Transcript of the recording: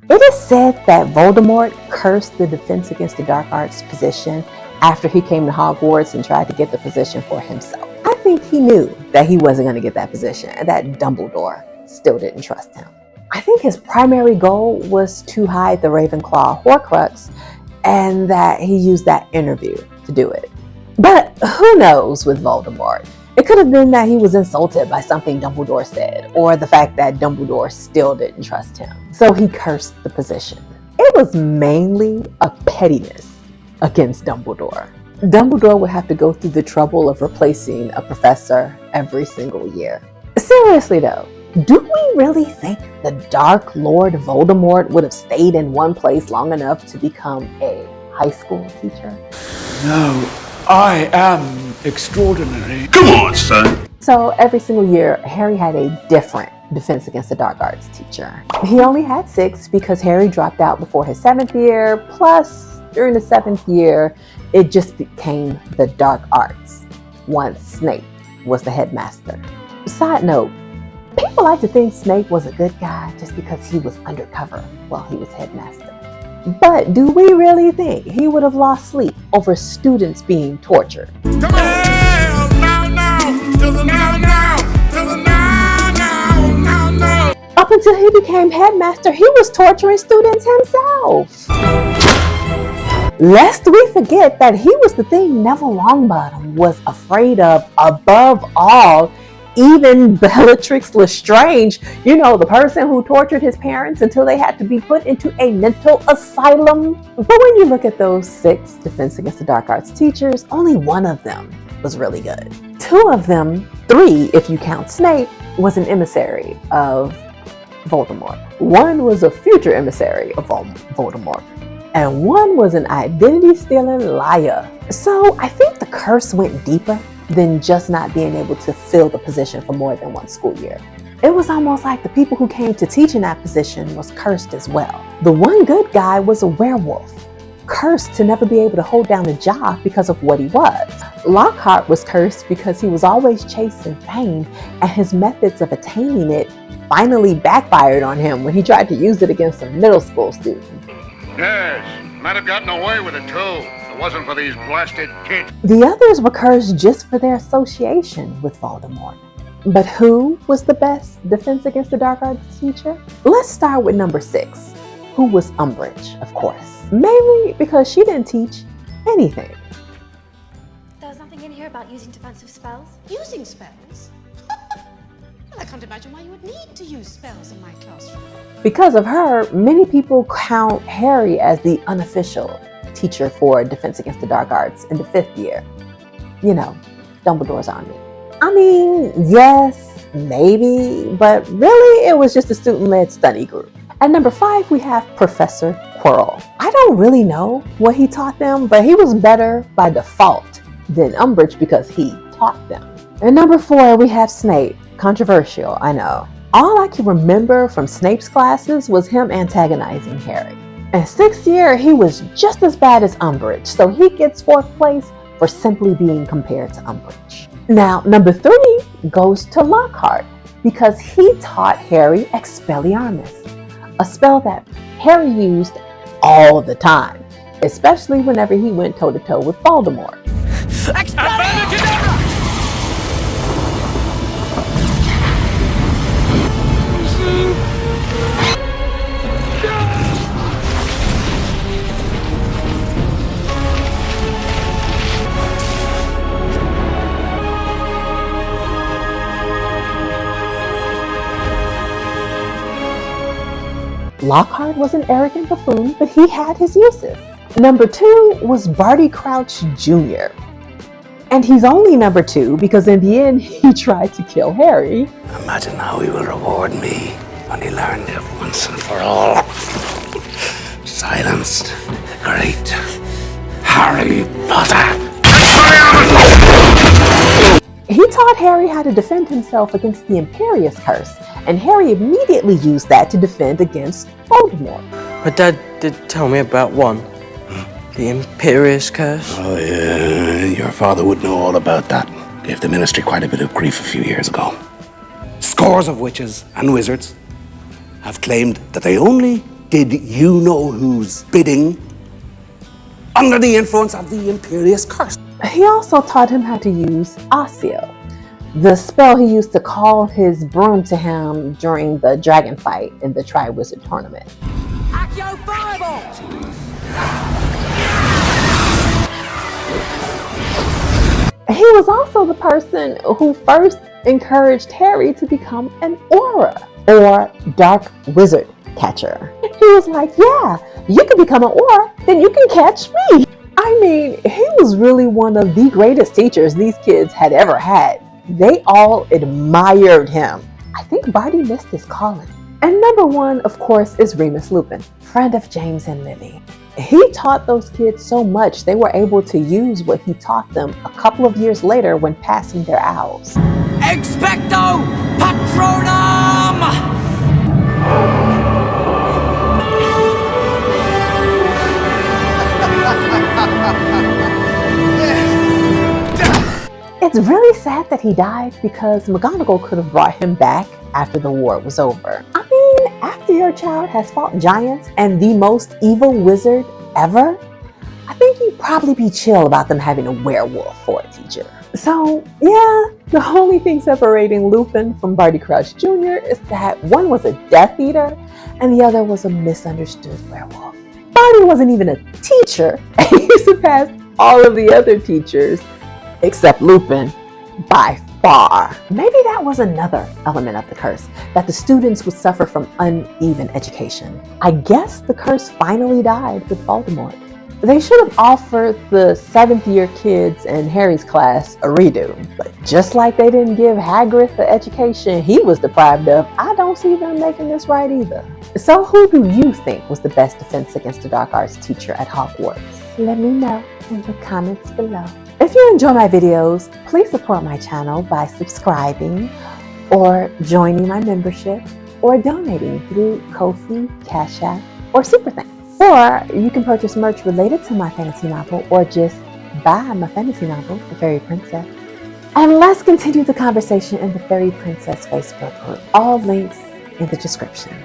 It is said that Voldemort cursed the Defense Against the Dark Arts position after he came to Hogwarts and tried to get the position for himself. I think he knew that he wasn't going to get that position and that Dumbledore still didn't trust him. I think his primary goal was to hide the Ravenclaw Horcrux and that he used that interview to do it. But who knows with Voldemort? It could have been that he was insulted by something Dumbledore said, or the fact that Dumbledore still didn't trust him. So he cursed the position. It was mainly a pettiness against Dumbledore. Dumbledore would have to go through the trouble of replacing a professor every single year. Seriously though, do we really think the Dark Lord Voldemort would have stayed in one place long enough to become a high school teacher? No, I am extraordinary. Come on, son. So every single year, Harry had a different Defense Against the Dark Arts teacher. He only had 6 because Harry dropped out before his 7th year, plus during the 7th year, it just became the Dark Arts once Snape was the headmaster. Side note, people like to think Snape was a good guy just because he was undercover while he was headmaster. But do we really think he would have lost sleep over students being tortured? Come on. Now. Up until he became headmaster, he was torturing students himself. Lest we forget that he was the thing Neville Longbottom was afraid of above all, even Bellatrix Lestrange, you know, the person who tortured his parents until they had to be put into a mental asylum. But when you look at those 6 Defense Against the Dark Arts teachers, only one of them was really good. 2 of them, 3 if you count Snape, was an emissary of Voldemort. 1 was a future emissary of Voldemort. And 1 was an identity-stealing liar. So I think the curse went deeper than just not being able to fill the position for more than 1 school year. It was almost like the people who came to teach in that position was cursed as well. The one good guy was a werewolf, cursed to never be able to hold down a job because of what he was. Lockhart was cursed because he was always chasing fame, and his methods of attaining it finally backfired on him when he tried to use it against a middle school student. Yes, might have gotten away with it too. It wasn't for these blasted kids. The others were cursed just for their association with Voldemort. But who was the best Defense Against the Dark Arts teacher? Let's start with number 6, who was Umbridge, of course. Mainly because she didn't teach anything. There's nothing in here about using defensive spells. Using spells? Well, I can't imagine why you would need to use spells in my classroom. Because of her, many people count Harry as the unofficial teacher for Defense Against the Dark Arts in the 5th year. You know, Dumbledore's army. I mean, yes, maybe, but really it was just a student-led study group. At number 5, we have Professor Quirrell. I don't really know what he taught them, but he was better by default than Umbridge because he taught them. At number 4, we have Snape. Controversial, I know. All I can remember from Snape's classes was him antagonizing Harry. In 6th year, he was just as bad as Umbridge, so he gets 4th place for simply being compared to Umbridge. Now, number 3 goes to Lockhart because he taught Harry Expelliarmus, a spell that Harry used all the time, especially whenever he went toe-to-toe with Voldemort. Lockhart was an arrogant buffoon, but he had his uses. Number 2 was Barty Crouch Jr. And he's only number 2 because in the end, he tried to kill Harry. Imagine how he will reward me when he learned it once and for all. Silenced the great Harry Potter. He taught Harry how to defend himself against the Imperius Curse, and Harry immediately used that to defend against Voldemort. My dad did tell me about one. The Imperius Curse. Oh yeah, your father would know all about that. Gave the Ministry quite a bit of grief a few years ago. Scores of witches and wizards have claimed that they only Did you know who's bidding under the influence of the Imperious Curse? He also taught him how to use Accio, the spell he used to call his broom to him during the dragon fight in the Tri-Wizard tournament. Accio Fireball! He was also the person who first encouraged Harry to become an Aura, or Dark Wizard Catcher. He was like, yeah, you can become an Aura, then you can catch me. I mean, he was really one of the greatest teachers these kids had ever had. They all admired him. I think Barty missed his calling. And number one, of course, is Remus Lupin, friend of James and Lily. He taught those kids so much they were able to use what he taught them a couple of years later when passing their owls. Expecto Patronum! It's really sad that he died because McGonagall could have brought him back after the war was over. I mean, after your child has fought giants and the most evil wizard ever, I think you'd probably be chill about them having a werewolf for a teacher. So yeah, the only thing separating Lupin from Barty Crouch Jr. is that one was a Death Eater and the other was a misunderstood werewolf. Barty wasn't even a teacher and he surpassed all of the other teachers except Lupin by far. Maybe that was another element of the curse, that the students would suffer from uneven education. I guess the curse finally died with Voldemort. They should have offered the 7th year kids in Harry's class a redo. But just like they didn't give Hagrid the education he was deprived of, I don't see them making this right either. So who do you think was the best defense against the dark arts teacher at Hogwarts? Let me know in the comments below. If you enjoy my videos, please support my channel by subscribing or joining my membership or donating through Ko-fi, Cashapp, or Super Thanks. Or you can purchase merch related to my fantasy novel or just buy my fantasy novel, The Fairy Princess. And let's continue the conversation in the Fairy Princess Facebook group. All links in the description.